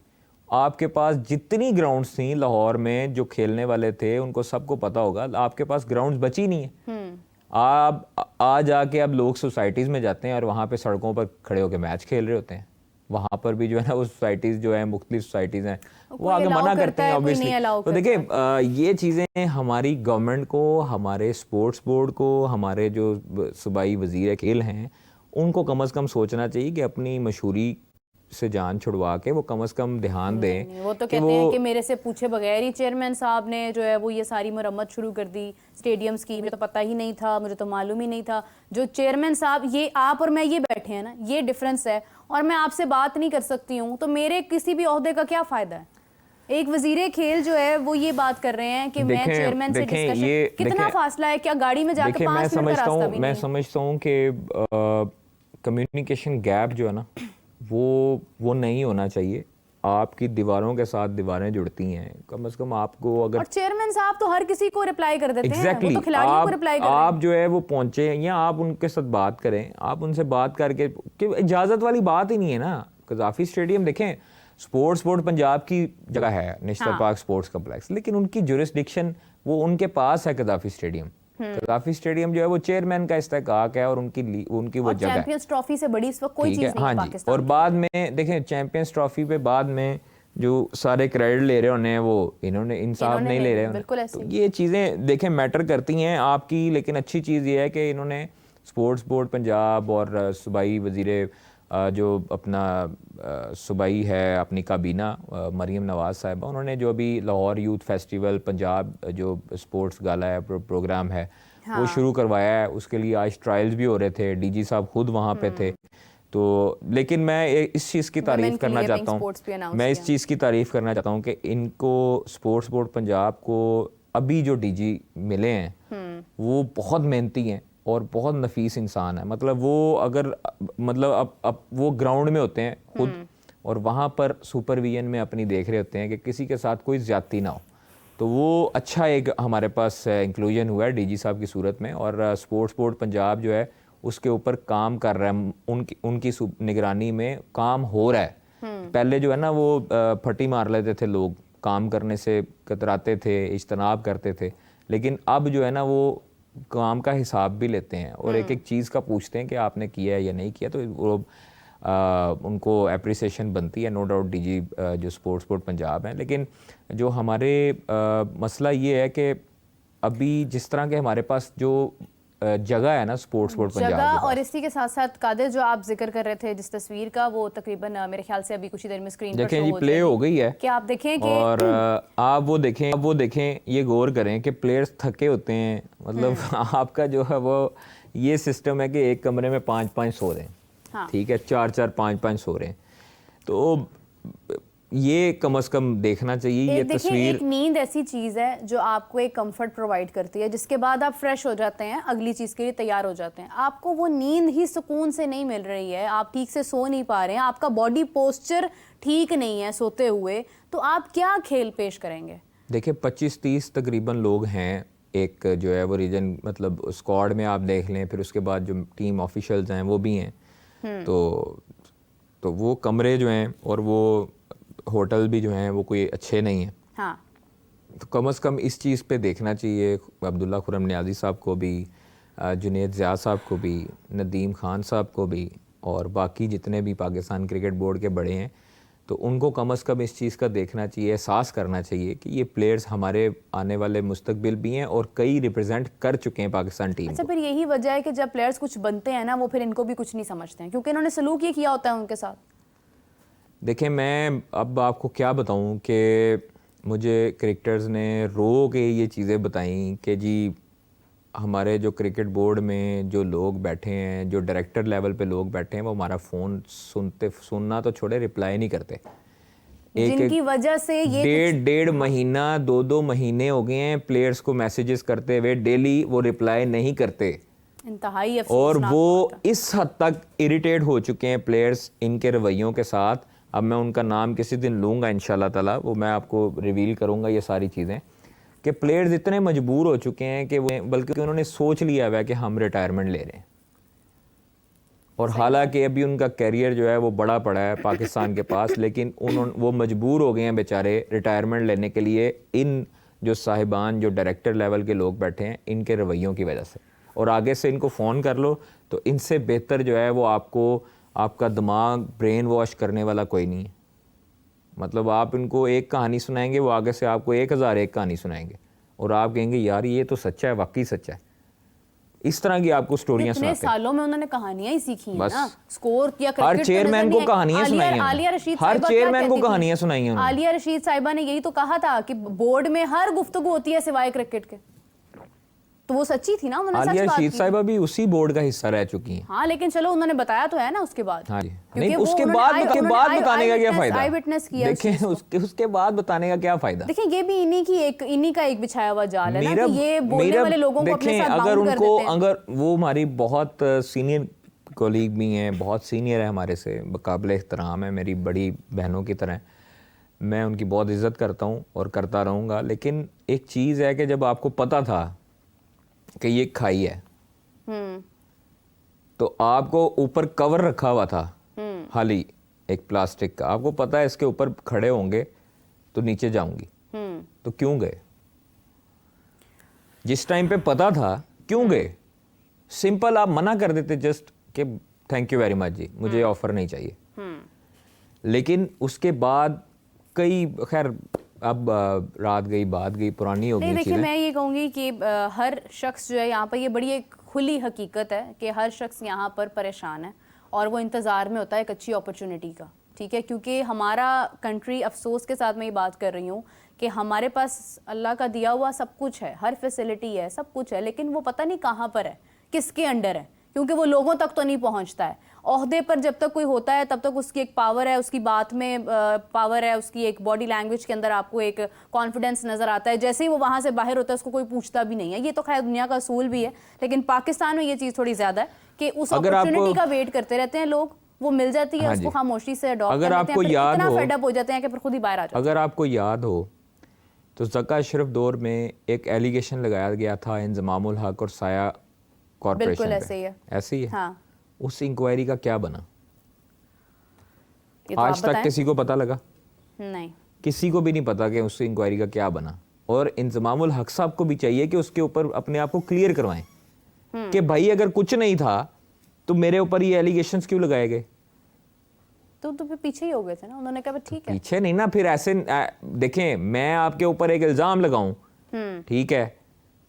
आपके पास जितनी ग्राउंड्स थी लाहौर में जो खेलने वाले थे उनको सबको पता होगा, आपके पास ग्राउंड्स बची नहीं है। आप आ जाके अब लोग सोसाइटीज़ में जाते हैं और वहाँ पे सड़कों पर खड़े होकर मैच खेल रहे होते हैं। वहाँ पर भी जो है ना वो सोसाइटीज़ जो है मुख्तलिफ सोसाइटीज़ हैं वो आगे मना करते हैं ऑब्वियसली। तो देखिए ये चीज़ें हमारी गवर्नमेंट को, हमारे स्पोर्ट्स बोर्ड को, हमारे जो सूबाई वज़ीर खेल हैं उनको कम अज़ कम सोचना चाहिए कि अपनी मशहूरी से जान छुड़वा के वो कम से कम ध्यान दें। वो तो कहते हैं कि मेरे से पूछे बगैर ही चेयरमैन साहब ने जो है वो ये सारी मरम्मत शुरू कर दी स्टेडियम्स की। मुझे तो पता ही नहीं था, मुझे तो मालूम ही नहीं था। जो चेयरमैन साहब, ये आप और मैं ये बैठे हैं ना, ये डिफरेंस है। और मैं आपसे बात नहीं कर सकती हूँ तो मेरे किसी भी ओहदे का क्या फ़ायदा है? एक वजीरे खेल जो है वो ये बात कर रहे हैं कि मैं चेयरमैन से डिस्कशन, कितना फासला है, क्या गाड़ी में जाकर 5 मिनट का रास्ता भी नहीं? मैं समझता हूँ कि कम्युनिकेशन गैप जो है ना वो नहीं होना चाहिए। आपकी दीवारों के साथ दीवारें जुड़ती हैं, कम से कम आपको अगर, और चेयरमैन साहब तो हर किसी को रिप्लाई कर देते हैं, वो तो खिलाड़ियों को रिप्लाई कर रहे हैं। आप जो है वो पहुंचे या आप उनके साथ बात करें, आप उनसे बात करके, कि इजाजत वाली बात ही नहीं है ना। कज़ाफी स्टेडियम देखें, स्पोर्ट्स बोर्ड पंजाब की जगह है, नेशनल पार्क स्पोर्ट्स कम्प्लेक्स, लेकिन उनकी जुरिस्डिक्शन वो उनके पास है कज़ाफी स्टेडियम। कज़ाफी स्टेडियम जो है वो चेयरमैन का इस्तेहकाक है और उनकी वो जगह है। चैंपियंस ट्रॉफी से बड़ी इस वक्त कोई चीज नहीं है पाकिस्तान। और बाद में देखें चैंपियंस ट्रॉफी पे बाद में जो सारे क्रेडिट ले रहे होने हैं वो इन्होंने इंसाफ नहीं ले रहे। तो ये चीज़ें देखें मैटर करती हैं आपकी, लेकिन अच्छी चीज़ ये है कि इन्होंने स्पोर्ट्स बोर्ड पंजाब और सूबाई वजीरे जो अपना सूबाई है अपनी काबीना मरीम नवाज साहिबा, उन्होंने जो अभी लाहौर यूथ फेस्टिवल पंजाब जो स्पोर्ट्स गाला है प्रोग्राम है वो शुरू करवाया है। उसके लिए आज ट्रायल्स भी हो रहे थे, डीजी साहब खुद वहाँ पे थे। तो लेकिन मैं इस चीज़ की तारीफ करना चाहता हूँ, मैं इस चीज़ की तारीफ करना चाहता हूँ कि इनको स्पोर्ट्स बोर्ड पंजाब को अभी जो डीजी मिले हैं वो बहुत मेहनती हैं और बहुत नफीस इंसान है। मतलब वो अगर मतलब अब वो ग्राउंड में होते हैं खुद और वहाँ पर सुपरविजन में अपनी देख रहे होते हैं कि किसी के साथ कोई ज्यादती ना हो। तो वो अच्छा एक हमारे पास इंक्लूजन हुआ है डीजी साहब की सूरत में, और स्पोर्ट्स बोर्ड पंजाब जो है उसके ऊपर काम कर रहा है, उनकी निगरानी में काम हो रहा है। पहले जो है ना वो फटी मार लेते थे लोग, काम करने से कतराते थे, इज्तनाब करते थे, लेकिन अब जो है ना वो काम का हिसाब भी लेते हैं और एक एक चीज़ का पूछते हैं कि आपने किया है या नहीं किया। तो वो उनको एप्रिसिएशन बनती है, नो डाउट डीजी जो स्पोर्ट्स बोर्ड पंजाब है। लेकिन जो हमारे मसला ये है कि अभी जिस तरह के हमारे पास जो जगह है ना स्पोर्ट्स बोर्ड पंजाब जगह, और इसी के साथ साथ कादिर जो आप जिक्र कर रहे थे जिस तस्वीर का, वो तकरीबन मेरे ख्याल से अभी कुछ ही देर में स्क्रीन पर देखें जी प्ले हो गई है कि आप देखें कि और आप वो देखें ये गौर करें कि प्लेयर्स थके होते हैं। मतलब आपका जो है वो ये सिस्टम है कि एक कमरे में 5-5 सो रहे हैं, ठीक है, 4-4 5-5 सो रहे हैं। तो ये कम से कम देखना चाहिए ये तस्वीर। एक नींद ऐसी चीज़ है जो आपको एक कंफर्ट प्रोवाइड करती है, जिसके बाद आप फ्रेश हो जाते हैं, अगली चीज़ के लिए तैयार हो जाते हैं। आपको वो नींद ही सुकून से नहीं मिल रही है, आप ठीक से सो नहीं पा रहे हैं, आपका बॉडी पोस्चर ठीक नहीं है सोते हुए, तो आप क्या खेल पेश करेंगे? देखिए 25-30 तकरीबन लोग हैं, एक जो है वो रीजन मतलब स्क्वाड में आप देख लें, फिर उसके बाद जो टीम ऑफिशियल्स हैं वो भी हैं। तो वो कमरे जो हैं और वो होटल भी जो हैं वो कोई अच्छे नहीं हैं। हाँ। तो कम से कम इस चीज़ पे देखना चाहिए अब्दुल्ला खुरम नियाज़ी साहब को भी, जुनैद ज़ियाद साहब को भी, नदीम खान साहब को भी, और बाकी जितने भी पाकिस्तान क्रिकेट बोर्ड के बड़े हैं, तो उनको कम से कम इस चीज़ का देखना चाहिए, एहसास करना चाहिए कि ये प्लेयर्स हमारे आने वाले मुस्तकबिल भी हैं और कई रिप्रेजेंट कर चुके हैं पाकिस्तान टीम। अच्छा, फिर यही वजह है कि जब प्लेयर्स कुछ बनते हैं ना वो फिर इनको भी कुछ नहीं समझते हैं, क्योंकि इन्होंने सलूक ये किया होता है उनके साथ। देखें मैं अब आपको क्या बताऊं कि मुझे क्रिकेटर्स ने रो के ये चीज़ें बताई कि जी हमारे जो क्रिकेट बोर्ड में जो लोग बैठे हैं, जो डायरेक्टर लेवल पे लोग बैठे हैं, वो हमारा फ़ोन सुनना तो छोड़े, रिप्लाई नहीं करते। जिनकी वजह से ये डेढ़ महीना 2-2 महीने हो गए हैं प्लेयर्स को मैसेजेस करते हुए, डेली वो रिप्लाई नहीं करते। इंतहाई और वो इस हद तक इरिटेट हो चुके हैं प्लेयर्स इनके रवैयों के साथ। अब मैं उनका नाम किसी दिन लूँगा इंशाल्लाह ताला, वो मैं आपको रिवील करूँगा ये सारी चीज़ें, कि प्लेयर्स इतने मजबूर हो चुके हैं कि वो बल्कि उन्होंने सोच लिया हुआ है कि हम रिटायरमेंट ले रहे हैं। और हालांकि अभी उनका कैरियर जो है वो बड़ा पड़ा है पाकिस्तान के पास, लेकिन वो मजबूर हो गए हैं बेचारे रिटायरमेंट लेने के लिए, इन जो साहिबान जो डायरेक्टर लेवल के लोग बैठे हैं इनके रवैयों की वजह से। और आगे से इनको फ़ोन कर लो तो इनसे बेहतर जो है वो आपका दिमाग ब्रेन वॉश करने वाला कोई नहीं है। मतलब आप इनको एक कहानी सुनाएंगे, वो आगे से आपको 1001 कहानी सुनाएंगे और आप कहेंगे यार ये तो सच्चा है, वाकई सच्चा है। इस तरह की आपको स्टोरियां सुनाते हैं। सालों में उन्होंने कहानियां ही सीखी हैं ना, स्कोर किया, हर चेयरमैन को कहानियां सुनाई हैं, आलिया रशीद हर चेयरमैन को कहानियां सुनाई हैं। आलिया रशीद साहिबा ने यही तो कहा था कि बोर्ड में हर गुफ्तगू होती है सिवाय क्रिकेट के। तो वो सच्ची थी ना, उन्होंने सच आलिया बात रशीद की। साहिबा भी उसी बोर्ड का हिस्सा रह चुकी हैं। हाँ लेकिन चलो उन्होंने बताया तो है ना उसके बाद। हाँ जी, क्योंकि नहीं वो उसके उन्होंने बाद आई बताने का क्या फायदा? आई विटनेस किया उस चीज़ देखें को। उसके बाद बताने का क्या फायदा? देखिए ये भी इन्हीं का एक बिछाया हुआ जाल है ना, कि ये बोलने मेरा वाले लोगों को अपने देखें, साथ अगर बाउंड कर उनको देते हैं। अगर वो हमारी बहुत सीनियर कोलीग भी हैं, बहुत सीनियर है हमारे से, काबिल एहतराम है, मेरी बड़ी बहनों की तरह, मैं उनकी बहुत इज्जत करता हूँ और करता रहूँगा। लेकिन एक चीज़ है कि जब आपको पता था कि ये खाई है तो आपको ऊपर कवर रखा हुआ था खाली एक प्लास्टिक का, आपको पता है इसके ऊपर खड़े होंगे तो नीचे जाऊंगी, तो क्यों गए? जिस टाइम पे पता था क्यों गए? सिंपल आप मना कर देते जस्ट कि थैंक यू वेरी मच जी, मुझे ऑफर नहीं चाहिए। लेकिन उसके बाद कई, खैर अब रात गई बात गई, पुरानी हो नहीं गई देखिए चीजें। मैं ये कहूँगी कि हर शख्स जो है यहाँ पर, ये बड़ी एक खुली हकीकत है कि हर शख्स यहाँ पर परेशान है और वो इंतज़ार में होता है एक अच्छी अपॉर्चुनिटी का, ठीक है। क्योंकि हमारा कंट्री, अफसोस के साथ मैं ये बात कर रही हूँ कि हमारे पास अल्लाह का दिया हुआ सब कुछ है, हर फैसिलिटी है, सब कुछ है, लेकिन वो पता नहीं कहाँ पर है, किसके अंडर है, क्योंकि वो लोगों तक तो नहीं पहुंचता है। ओहदे पर जब तक कोई होता है तब तक उसकी एक पावर है, उसकी बात में पावर है, उसकी एक बॉडी लैंग्वेज के अंदर आपको एक कॉन्फिडेंस नजर आता है। जैसे ही वो वहां से बाहर होता है उसको कोई पूछता भी नहीं है। ये तो खैर दुनिया का असूल भी है, लेकिन पाकिस्तान में ये चीज़ थोड़ी ज़्यादा है कि उस अपॉर्चुनिटी का वेट करते रहते हैं लोग, वो मिल जाती है, हाँ उसको जी। खामोशी से अडॉप्ट अगर कर लेते हैं, आपको फिर याद इतना हो, फेडअप हो जाते हैं कि फिर खुद ही बाहर आ जाते हैं। अगर आपको याद हो तो ज़का अशरफ दौर में एक एलिगेशन लगाया गया था इंज़मामुल हक और साया कॉर्पोरेशन बिल्कुल पे। ऐसे ही है। ऐसे ही है। हाँ, उस इंक्वायरी का क्या बना? ये तो आप आज तक बताएं। किसी को पता लगा? नहीं, किसी को भी नहीं पता कि उस इंक्वायरी का क्या बना। और इंज़मामुल हक साहब को भी चाहिए कि उसके ऊपर अपने आप को क्लियर करवाएं कि भाई अगर कुछ नहीं था तो मेरे ऊपर ये एलिगेशंस क्यों लगाए गए? तो फिर पीछे ही हो गए थे ना, उन्होंने कहा ठीक है। पीछे नहीं ना, फिर ऐसे देखें, मैं आपके ऊपर एक इल्ज़ाम लगाऊं, ठीक है,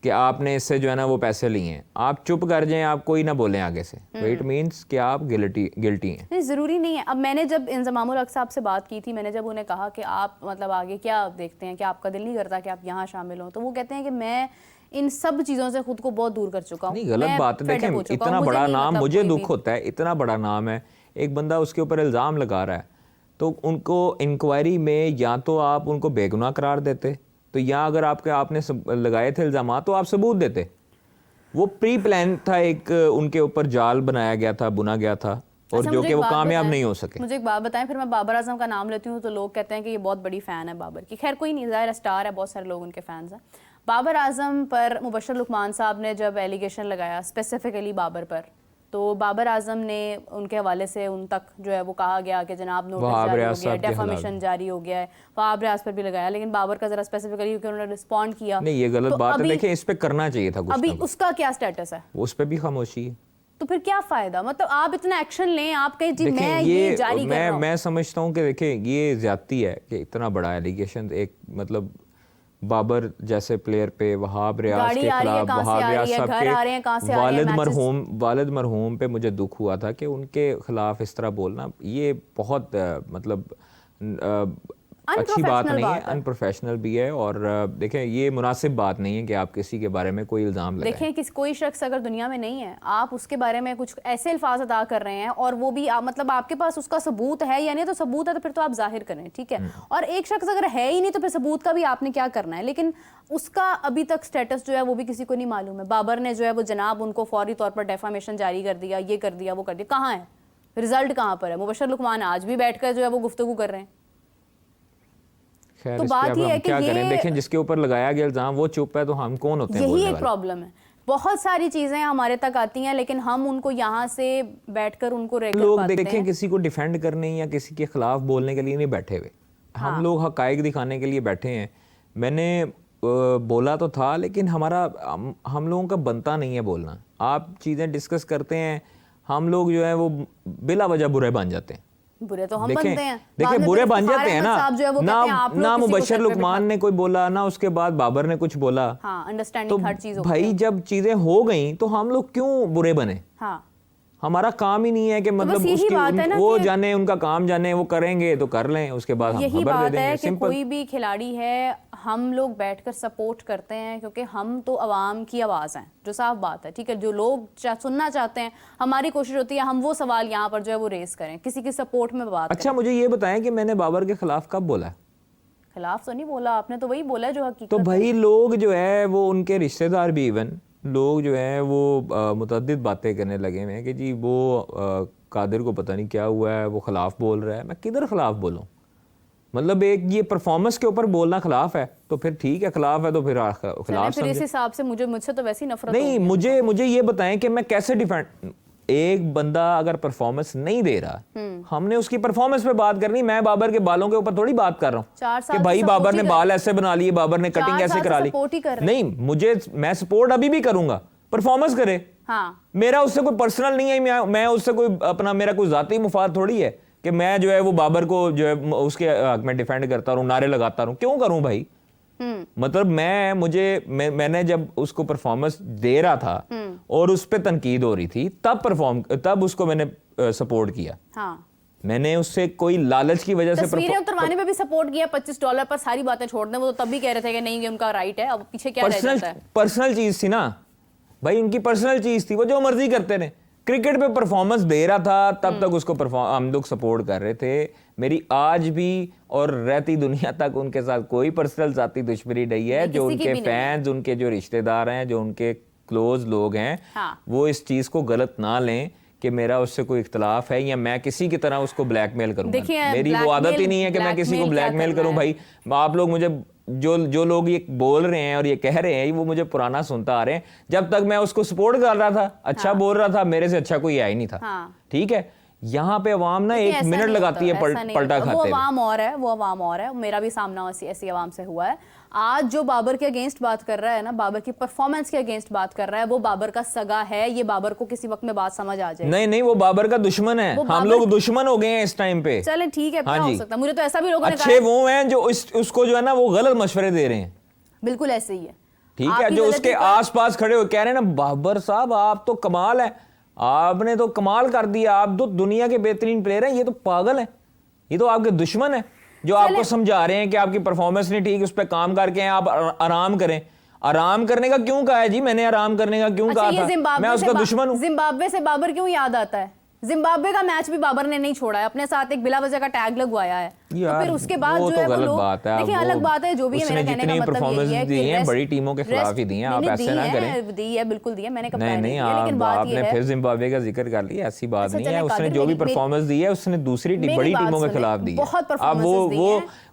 कि आपने इससे जो है ना वो पैसे लिए हैं, आप चुप कर जाएं, आप कोई ना बोलें आगे से, तो इट मीन्स कि आप गिल्टी हैं। नहीं, ज़रूरी नहीं है। अब मैंने जब इंज़मामुल हक साहब से बात की थी, मैंने जब उन्हें कहा कि आप मतलब आगे क्या देखते हैं, कि आपका दिल नहीं करता कि आप यहाँ शामिल हों, तो वो कहते हैं कि मैं इन सब चीज़ों से खुद को बहुत दूर कर चुका हूँ। नहीं, गलत बात है। देखें, इतना बड़ा नाम, मुझे दुख होता है, इतना बड़ा नाम है, एक बंदा उसके ऊपर इल्ज़ाम लगा रहा है, तो उनको इंक्वायरी में या तो आप उनको बेगुनाह करार देते, तो या अगर आपने लगाए थे इल्ज़ाम तो आप सबूत देते। वो प्री प्लान था, एक उनके ऊपर जाल बनाया गया था, बुना गया था, और अच्छा, जो कि वो कामयाब नहीं हो सके। मुझे एक बात बताएं, फिर मैं बाबर आजम का नाम लेती हूँ तो लोग कहते हैं कि ये बहुत बड़ी फ़ैन है बाबर की। खैर कोई नहीं, ज़ाहिर स्टार है, बहुत सारे लोग उनके फैंस हैं। बाबर आजम पर मुबशर लुकमान साहब ने जब एलिगेशन लगाया स्पेसिफिकली बाबर पर, तो बाबर आजम ने उनके हवाले से उन तक जो है वो कहा गया कि जनाब नोटिस जारी हो गया है, डेफामेशन जारी हो गया है, वहाब रियाज पर भी लगाया, लेकिन बाबर का जरा स्पेसिफिकली क्योंकि उन्होंने रिस्पॉन्ड किया। नहीं, ये गलत तो बात है। देखिए, इस पे करना चाहिए था कुछ। अभी उसका क्या स्टेटस है? उस पे भी खामोशी है। तो फिर क्या फायदा? मतलब आप इतना एक्शन लें, आप कहें जी मैं ये जारी कर रहा हूं। मैं समझता हूँ कि देखिए ये ज्यादती है कि इतना बड़ा एलिगेशन, एक मतलब बाबर जैसे प्लेयर पे, वहाब रियाज के खिलाफ, वहाब रियाज साहब के वालिद मरहूम पे मुझे दुख हुआ था कि उनके खिलाफ इस तरह बोलना, ये बहुत मतलब अच्छी बात नहीं है, अनप्रोफेशनल भी है। और देखें, ये मुनासिब बात नहीं है कि आप किसी के बारे में कोई इल्ज़ाम लगाएं। देखें, कोई शख्स अगर दुनिया में नहीं है, आप उसके बारे में कुछ ऐसे अल्फाज अदा कर रहे हैं और वो भी मतलब आपके पास उसका सबूत है या नहीं, तो सबूत है तो फिर तो आप जाहिर करें, ठीक है। और एक शख्स अगर है ही नहीं तो फिर सबूत का भी आपने क्या करना है। लेकिन उसका अभी तक स्टेटस जो है वो भी किसी को नहीं मालूम है। बाबर ने जो है वो जनाब उनको फौरी तौर पर डेफामेशन जारी कर दिया, ये कर दिया, वो कर दिया, कहाँ है रिजल्ट, कहाँ पर है? मुबशर लुकमान आज भी बैठकर जो है वो गुफ्तगू कर रहे हैं। तो बात ये है कि क्या करें? देखें, जिसके ऊपर लगाया गया इल्जाम वो चुप है, तो हम कौन होते हैं? यही एक प्रॉब्लम है। बहुत सारी चीजें हमारे तक आती हैं लेकिन हम उनको यहाँ से बैठकर उनको रेगुलर लोग देखें, किसी को डिफेंड करने या किसी के खिलाफ बोलने के लिए नहीं बैठे हुए। हाँ। हम लोग हकायक दिखाने के लिए बैठे हैं। मैंने बोला तो था, लेकिन हम लोगों का बनता नहीं है बोलना। आप चीजें डिस्कस करते हैं, हम लोग जो है वो बिला वजह बुरे बन जाते हैं। बुरे तो हम बनते हैं। देखिए बुरे बन जाते हैं ना मुबशर लुकमान ने कोई बोला ना, उसके बाद बाबर ने कुछ बोला। हाँ, अंडरस्टैंडिंग हर चीज भाई जब चीजें हो गई तो हम लोग क्यों बुरे बने? हाँ, हमारा काम ही नहीं है कि मतलब उसकी वो जाने, उनका काम जाने, वो करेंगे तो कर लें, उसके बाद हम यही खबर दे बात देंगे। है कि सिंपल। कोई भी खिलाड़ी है, हम लोग बैठकर सपोर्ट करते हैं क्योंकि हम तो आवाम की आवाज़ हैं, जो साफ बात है, ठीक है। जो लोग सुनना चाहते हैं, हमारी कोशिश होती है हम वो सवाल यहाँ पर जो है वो रेस करें, किसी की सपोर्ट में बात अच्छा, मुझे ये बताएं कि मैंने बाबर के खिलाफ कब बोला है? खिलाफ तो नहीं बोला आपने, तो वही बोला है जो हकीकत तो है। भाई लोग जो है वो, उनके रिश्तेदार भी, इवन लोग जो है वो मुतअद्दिद बातें करने लगे हुए हैं कि जी वो कादिर को पता नहीं क्या हुआ है, वो खिलाफ बोल रहा है। मैं किधर खिलाफ बोलूं? मतलब एक ये परफॉर्मेंस के ऊपर बोलना खिलाफ है तो फिर ठीक है, खिलाफ है तो फिर खिलाफ फिर इस हिसाब से मुझसे तो वैसे ही नफरत नहीं। मुझे ये बताएं कि मैं कैसे डिफेंड, एक बंदा अगर परफॉर्मेंस नहीं दे रहा, हमने उसकी परफॉर्मेंस पे बात करनी। मैं बाबर के बालों के ऊपर थोड़ी बात कर रहा हूँ कि भाई बाबर ने बाल ऐसे बना लिए, बाबर ने कटिंग ऐसे करा ली। नहीं, मैं सपोर्ट अभी भी करूंगा, परफॉर्मेंस करे। हाँ। मेरा उससे कोई पर्सनल नहीं है, मैं उससे कोई अपना, मेरा कोई जाती मुफाद थोड़ी है कि मैं जो है वो बाबर को जो है उसके हक में डिफेंड करता रहूं, नारे लगाता रहूं। क्यों करूं भाई? मतलब मैंने जब उसको परफॉर्मेंस दे रहा था और उस पर तनकीद हो रही थी, तब उसको मैंने सपोर्ट किया। हाँ। मैंने उससे कोई लालच की वजह से तस्वीरें उतरवाने में भी सपोर्ट किया, $25 पर सारी बातें छोड़ दें, वो तो तब भी कह रहे थे कि नहीं ये उनका राइट है। अब पीछे क्या रह जाता है? पर्सनल चीज थी ना भाई, उनकी पर्सनल चीज थी, वो जो मर्जी करते रहे। क्रिकेट पे परफॉर्मेंस दे रहा था तब तक उसको हम लोग सपोर्ट कर रहे थे। मेरी आज भी और रहती दुनिया तक उनके साथ कोई पर्सनल जाती दुश्मनी नहीं है। जो उनके फैंस, उनके जो रिश्तेदार हैं, जो उनके क्लोज लोग हैं, हाँ। वो इस चीज को गलत ना लें कि मेरा उससे कोई इख्तलाफ है या मैं किसी की तरह उसको ब्लैकमेल करूंगा। मेरी वो आदत ही नहीं है कि मैं किसी को ब्लैकमेल करूं। भाई आप लोग मुझे जो लोग ये बोल रहे हैं और ये कह रहे हैं, वो मुझे पुराना सुनता आ रहे हैं। जब तक मैं उसको सपोर्ट कर रहा था, अच्छा बोल रहा था, मेरे से अच्छा कोई आया ही नहीं था। ठीक है, यहाँ पे अवाम ना 1 मिनट लगाती है पलटा खाते। वो अवाम और है, वो अवाम और है। मेरा भी सामना ऐसी अवाम से हुआ है। आज जो बाबर के अगेंस्ट बात कर रहा है ना, बाबर की परफॉर्मेंस के अगेंस्ट बात कर रहा है, वो बाबर का सगा है। ये बाबर को किसी वक्त में बात समझ आ जाए। नहीं, वो बाबर का दुश्मन है। हम लोग दुश्मन हो गए हैं इस टाइम पे। चले ठीक है, क्या हो सकता है? मुझे तो ऐसा भी लोगों ने कहा अच्छे वो हैं जो उसको जो है ना वो गलत मशवरे दे रहे हैं। बिल्कुल ऐसे ही है। ठीक है, जो उसके आसपास खड़े हो कह रहे हैं ना, बाबर साहब आप तो कमाल है, आपने तो कमाल कर दिया, आप तो दुनिया के बेहतरीन प्लेयर हैं। ये तो पागल है, ये तो आपके दुश्मन है जो आपको समझा रहे हैं कि आपकी परफॉर्मेंस नहीं ठीक, उस पर काम करके आप आराम करें। आराम करने का क्यों कहा है जी? मैंने आराम करने का क्यों कहा था? मैं उसका दुश्मन हूं। जिम्बाब्वे से बाबर क्यों याद आता है? जिम्बाब्वे का मैच भी बाबर ने नहीं छोड़ा है, अपने साथ एक बिला वजह का टैग लगवाया है। तो फिर उसके बाद जो है वो लोग, देखिए अलग बात है, जो भी है, मेरा कहने का मतलब यही है कि बड़ी टीमों के खिलाफ ही दी हैं, आप ऐसे ना करें। दी है, बिल्कुल दी है, मैंने कहा नहीं, आपने फिर जिम्बाब्वे का जिक्र कर लिया, ऐसी बात नहीं है। उसने जो भी परफॉर्मेंस दी है उसने दूसरी बड़ी टीमों के खिलाफ दी है। अब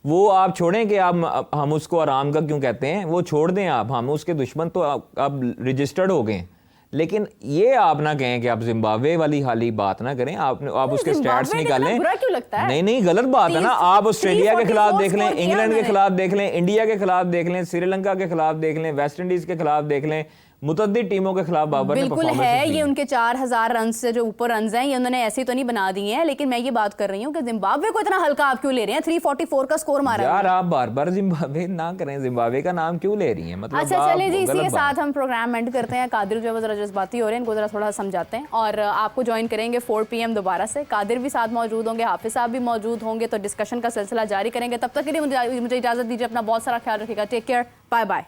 वो आप छोड़ें कि आप हम उसको आराम का क्यों कहते हैं, वो छोड़ दें आप। हम उसके दुश्मन तो अब रजिस्टर्ड हो गए, लेकिन ये आप ना कहें कि आप जिम्बाब्वे वाली हाली बात ना करें। आप उसके स्टैट्स निकालें। नहीं, गलत बात है ना। आप ऑस्ट्रेलिया के खिलाफ देख लें, इंग्लैंड के खिलाफ देख लें, इंडिया के खिलाफ देख लें, श्रीलंका के खिलाफ देख लें, वेस्ट इंडीज के खिलाफ देख लें, मुतअद्दिद टीमों के खिलाफ बाबर ने बिल्कुल है। ये उनके 4000 रन से जो ऊपर रन हैं, ये उन्होंने ऐसे तो नहीं बना दिए हैं। लेकिन मैं ये बात कर रही हूँ कि जिम्बाब्वे को इतना हल्का आप क्यों ले रहे हैं? 344 का स्कोर मारा यार। आप बार-बार जिम्बाब्वे ना करें, जिम्बाब्वे का नाम क्यों ले रही हैं? मतलब अच्छा चलिए जी, इसी के साथ हम प्रोग्राम एंड करते हैं। कादिर जो है जरा जज्बाती हो रहे हैं, इनको जरा थोड़ा समझाते हैं और आपको ज्वाइन करेंगे 4 PM दोबारा से। कादिर भी साथ मौजूद होंगे, हाफिज साहब भी मौजूद होंगे, तो डिस्कशन का सिलसिला जारी करेंगे। तब तक के लिए मुझे इजाजत दीजिए। अपना बहुत सारा ख्याल रखिएगा। Take care, bye bye.